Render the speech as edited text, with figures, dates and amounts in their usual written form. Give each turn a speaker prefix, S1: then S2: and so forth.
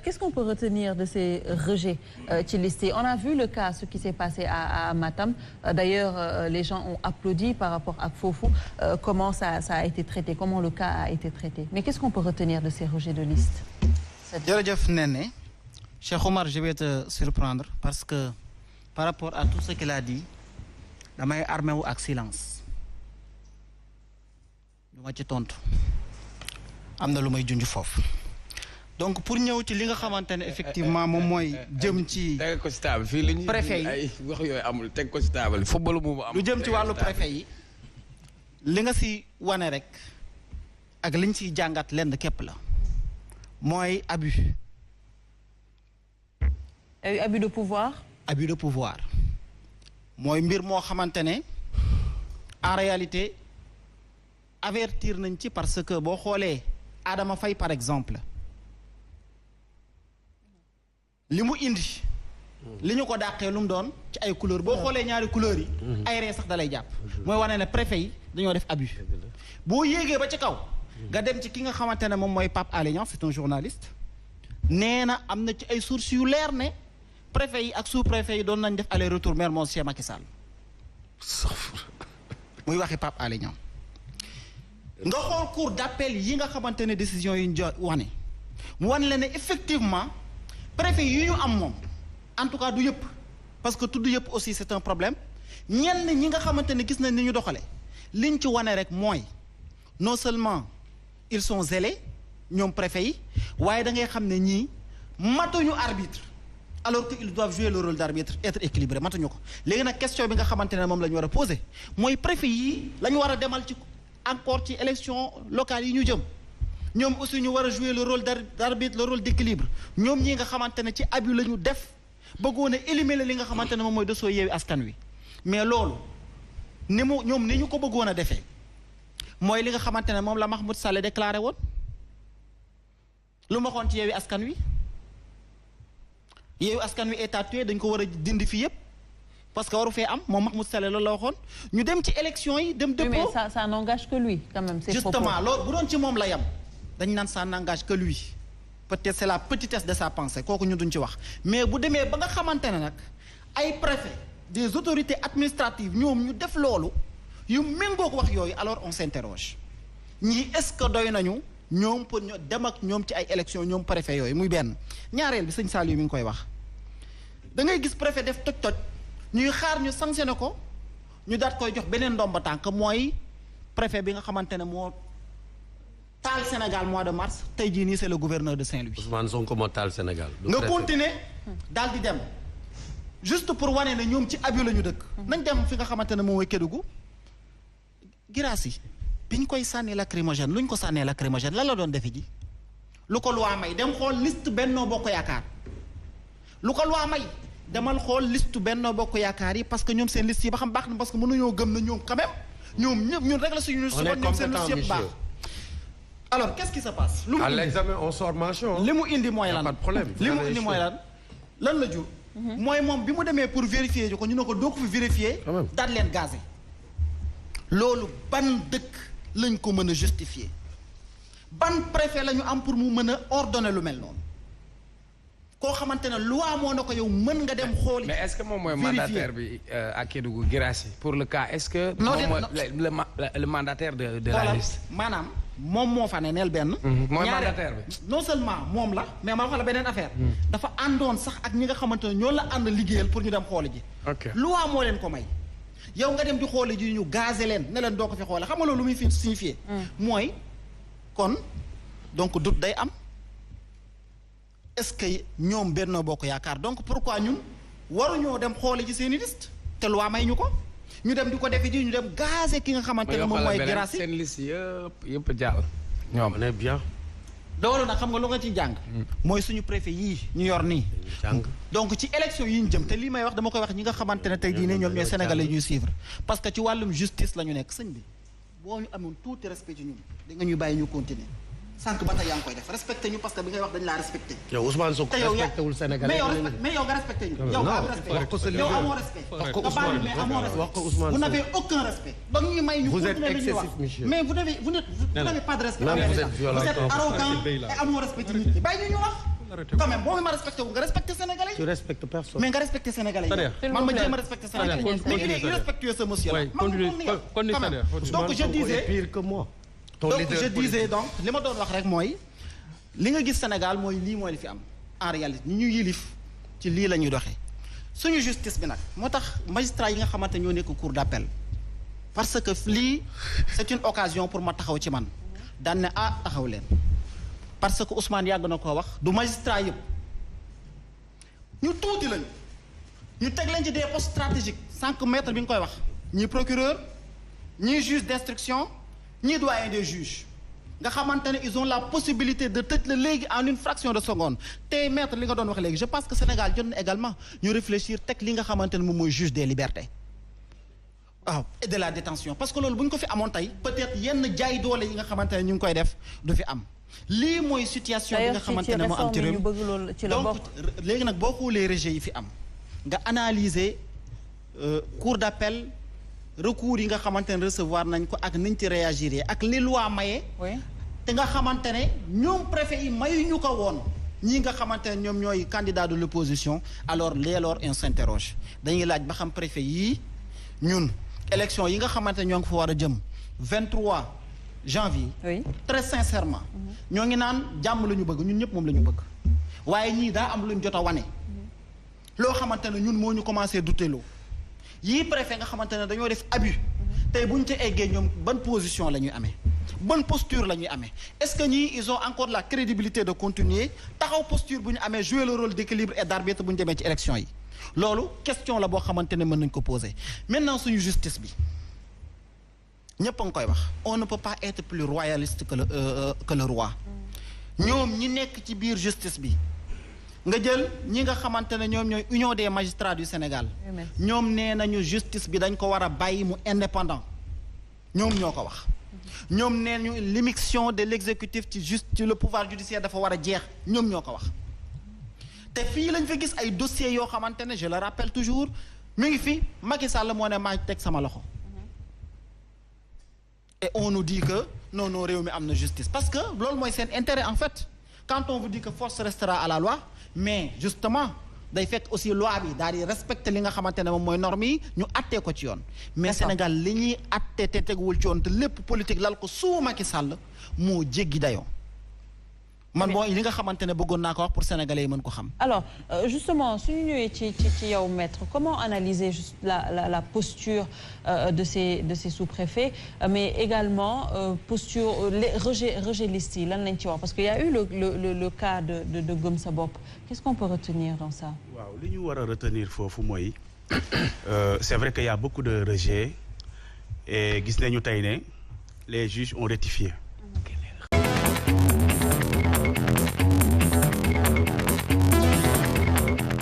S1: qu'est-ce qu'on peut retenir de ces rejets ci liste yi? On a vu le cas, ce qui s'est passé à Matam. D'ailleurs, les gens ont applaudi par rapport à Fofou. Comment ça a été traité, comment le cas a été traité. Mais qu'est-ce qu'on peut retenir de ces rejets de liste?
S2: Jërëjëf Néné, Cheikh Omar, je vais te surprendre parce que par rapport à tout ce qu'il a dit, damay armé wu ak silence. lu ma ci tontu am na lu may junj foofu. Donc pour ñëw ci li nga xamante ne effectivement moom mooy jëm ci.
S3: teg ko ci table fii li ñuy
S2: préfet yi
S3: ay wax yooyu amul teg ko ci table football moomu amul.
S2: lu jëm ci wàllu préfet yi li nga si wane rek ak liñ siy jàngat lenn képp la mooy abus.
S1: Abus de pouvoir.
S2: Abus de pouvoir mooy mbir moo xamante ne en réalité avertir nañ ci parce que boo xoolee Adama Faye par exemple. li mu indi li ñu ko dàqee lu mu doon ci ay couleur boo xoolee ñaari couleurs yi ay ree sax dalay jàpp mooy wane ne préfet yi dañoo def abus boo yéegee ba ci kaw nga dem ci ki nga xamante ne moom mooy Pape Alé Niang c'est un journaliste nee na am na ci ay sources yu leer ne préfet yi ak sous préfet yi doon nañ def aller retour Mermoz chez Macky Sall muy waxi Pape Alé Niang nga xool cour d'appel yi nga xamante ne décision yi ñu wane mu wane la ne effectivement préfet yi ñu am moom en tout cas du yëpp parce que tudd yëpp aussi c'est un problème ñenn ñi nga xamante ne gis nañ ni ñu doxale liñ ci wane rek mooy non seulement ils sont zélés ñoom préfet yi waaye da ngay xam ne ñii matuñu arbitre alors que ils doivent jouer le rôle d'arbitre être équilibré matuñu ko léegi nag question bi nga xamante ne moom la ñu war a poser mooy préfet yi la ñu war a demal ci encore ci élection locale yi ñu jëm ñoom aussi ñu war a jouer le rôle d'arbitre le rôle d'équilibre ñoom ñi nga xamante ne ci abus la ñu def bëggoon a éliminer li nga xamante ne moom mooy dossier Yewwi Askan Wi mais loolu ni mu ñoom ni ñu ko bëggoon a defee mooy li nga xamante ne moom la Mahmoud Saleh déclaré woon lu ma waxoon ci Yewwi Askan Wi Yewwi Askan Wi état tué dañ ko war a dindi fii yépp parce que waru fee am moom Mahmoud Saleh loolu la waxoon ñu dem ci élection yi dem dépôt
S1: mais ça n'engage que lui quand même.
S2: Justement loolu bu doon ci moom la yam dañ naan ça n'engage que lui peut-être c'est la petitesse de sa pensée kooku ñu duñ ci wax mais bu demee ba nga xamante ne nag ay préfets des autorités administratives ñoom ñu def loolu yu méngoo ko wax yooyu alors on s'interroge ñii est-ce que doy nañu ñoom pour ñu dem ak ñoom ci ay élections ñoom préfet yooyu muy benn ñaareel bi sëñ Saliou mi ngi koy wax da ngay gis préfet def toj-toj ñuy xaar ñu sanctionné ko ñu daat koy jox beneen ndomba tànk mooy préfet bi nga xamante ne moo taal Sénégal mois de mars tey jii nii c'est le gouverneur de Saint-Louis.
S4: Ousmane Sonko moo taal Sénégal.
S2: nga continuer daal di dem juste pour wane ne ñoom ci abus la ñu dëkk. nañ dem fi nga xamante ne moom mooy Kédougou. Girassi biñ koy sànni lacrymogène luñ ko sànnee lacrymogène lan la doon defe ji lu ko loi may dem xool liste Benno Bokk Yaakaar lu ko loi may demal xool liste Benno Bokk Yaakaar yi parce que ñoom seen liste yi ba xam baax na parce que mënuñoo gëm na ñoom quand même ñoom ñëpp ñun rek la suñu. ñoom seen liste yëpp baax. alors qu'est-ce qui se passe. lu mu
S4: à l'examen on sort mention.
S2: li mu indi mooy lan
S4: pas de problème.
S2: li mu indi mooy lan la jur. mooy moom bi mu demee pour vérifier ji ko ñu ne ko doo ko fi vérifier. daal leen gazé. loolu ban dëkk lañ ko mën a justifier ban préfet la ñu am pour mu mën a ordonner lu mel noonu koo xamante ne loi moo na ko yow mën nga dem xooli.
S3: mais est-ce que moom mooy mandataire bi à Kédougou Girassi pour le cas est-ce que.
S2: non
S3: le mandataire de la liste.
S2: maanaam moom moo fa ne neel benn.
S3: mooy mandataire bi.
S2: non seulement moom la mais ma wax la beneen affaire. dafa àndoon sax ak ñi nga xamante ne ñoo la ànd liggéeyal pour ñu dem xooli ji.
S3: ok
S2: loi moo leen ko may. yow nga dem di xooli ji ñu gazé leen ne leen doo ko fi xoole xam nga loolu lu muy fi signifié. mooy kon donc doute day am. est-ce que ñoom Benno Bokk Yaakaar donc pourquoi ñun waruñoo dem xoole ji seeni liste te loi may ñu ko ñu dem di ko defe ji ñu dem gazé ki nga xamante ne moom mooy Girassi
S3: seen liste yëpp jàll. ñoom
S4: on est bien.
S2: loolu nag xam nga lu nga ci jàng. mooy suñu préfet yii ñu yor nii. donc ci élection yi ñu jëm te lii may wax dama koy wax ñi nga xamante ne tey jii ne ñoom ñooy sénégalais ñuy suivre parce que ci wàllum justice la ñu nekk sëñ bi boo ñu amoon tuuti respect ci ñun da nga ñuy bàyyi ñu continuer. sànq ba tey yaa ngi koy def respecté ñu parce que bi ngay wax dañ laa respecté.
S4: yow Ousmane Sonko respecté wul Sénégal
S2: mais yow nga respecté ñu. yow nga am respect yow amoo respect.
S4: wax ko
S2: nga baal mais amoo respect. vous n'avez aucun respect. donc ñuy may ñu continuer lu ñuy wax mais vous n'avez pas de respect.
S4: vous êtes violent
S2: vous êtes arrogant et amoo respect ci nit ñi bàyyi ñu wax. quand même boo ma respecté wu nga respecté sénégalais yi.
S4: tu respectes personne.
S2: mais nga respecté sénégalais yi. man ma jéem a respecté sénégalais yi. mais il est irrespectueux ce monsieur là. donc je disais
S4: pire que moi.
S2: donc je disais donc li ma doon wax rek mooy li nga gis Sénégal mooy lii mooy li fi am en réalité ñi ñu yilif ci lii la ñuy doxee suñu justice bi nag moo tax magistrat yi nga xamante ñoo nekk cour d'appel parce que lii c'est une occasion pour ma taxaw ci man daan ne taxaw leen parce que Ousmane yàgg na koo wax du magistrat yëpp ñu tuuti lañu ñu teg leen ci des postes stratégiques sànq maître bi nga koy wax ñii procureur ñii juge d'instruction ñii doyen des juges nga xamante ne ils ont la possibilité de tëj la léegi en une fraction de seconde tey maître li nga doon wax léegi je pense que Sénégal jot na également ñu réfléchir teg li nga xamante ne moom mooy juge des libertés waaw et de la détention parce que loolu bu ñu ko fi amoon tey peut-être yenn jaay doole yi nga xamante ne ñu ngi koy def du fi am lii mooy situation bi nga xamante ne moo am ci réew donc léegi nag boo xoolee rejet yi fi am nga analyser cour d'appel recours yi nga xamante ne recevoir nañ ko ak niñ ci réagir ak li loi maye. te nga xamante ne ñoom préfet yi mayuñu ko woon ñii nga xamante ne ñoom ñooy candidat de l'opposition alors on s'interroge dañuy laaj ba xam préfet yii ñun élection yi nga xamante ne ñoo ngi fa war a jëm 23 janvier. très sincèrement. ñoo ngi naan jàmm la ñu bëgg ñun ñëpp moom la ñu bëgg waaye ñii daa am lu ñu jot a wane. loo xamante ne ñun moo ñu commencé douteloo yii préfet nga xamante ne dañoo def abus tey bu ñu ci eggee ñoom ban position la ñuy amee ban posture la ñuy amee est-ce que ñii ils ont encore la crédibilité de continuer taxaw posture bu ñu amee jouer le rôle d'équilibre et d'arbitre bu ñu demee ci élection yi loolu question la boo xamante ne mën nañ ko poser maintenant suñu justice bi ñëpp a ngi koy wax on ne peut pas être plus royaliste que le roi ñoom ñi nekk ci biir justice bi nga jël ñi nga xamante ne ñoom ñooy union des magistrats du Sénégal ñoom nee nañu justice bi dañ ko war a bàyyi mu indépendant ñoom ñoo ko wax ñoom nee nañu l'immixtion de l'exécutif ci le pouvoir judiciaire dafa war a jeex ñoom ñoo ko wax te fii lañ fi gis ay dossiers yoo xamante ne je le rappelle toujours mi ngi fi Macky Sall moo ne maa teg sama loxo et on nous dit que non réew mi am na justice parce que loolu mooy seen intérêt en fait quand on vous dit que force restera à la loi mais justement day fekk aussi loi bi daal di respecter li nga xamante ne moom mooy normes yi ñu attee ko ci yoon mais Sénégal li ñuy attee te teguwul ci yoon te lépp politique lal ko suu Macky Sall moo jéggi dayoo man boo li nga xamante ne bëggoon naa ko wax pour sénégalais yi mën ko xam.
S1: alors justement suñu ñëwee ci yow maître comment analyser juste la posture de ces sous-préfets mais également posture les rejet listes yi lan lañ ci wax parce que y a eu le cas de Gëm Sa Bopp qu'est-ce qu'on peut retenir dans ça.
S5: waaw li ñu war a retenir foofu mooy c'est vrai qu'il y a beaucoup de rejets et gis nañu tey ne les juges ont rectifié.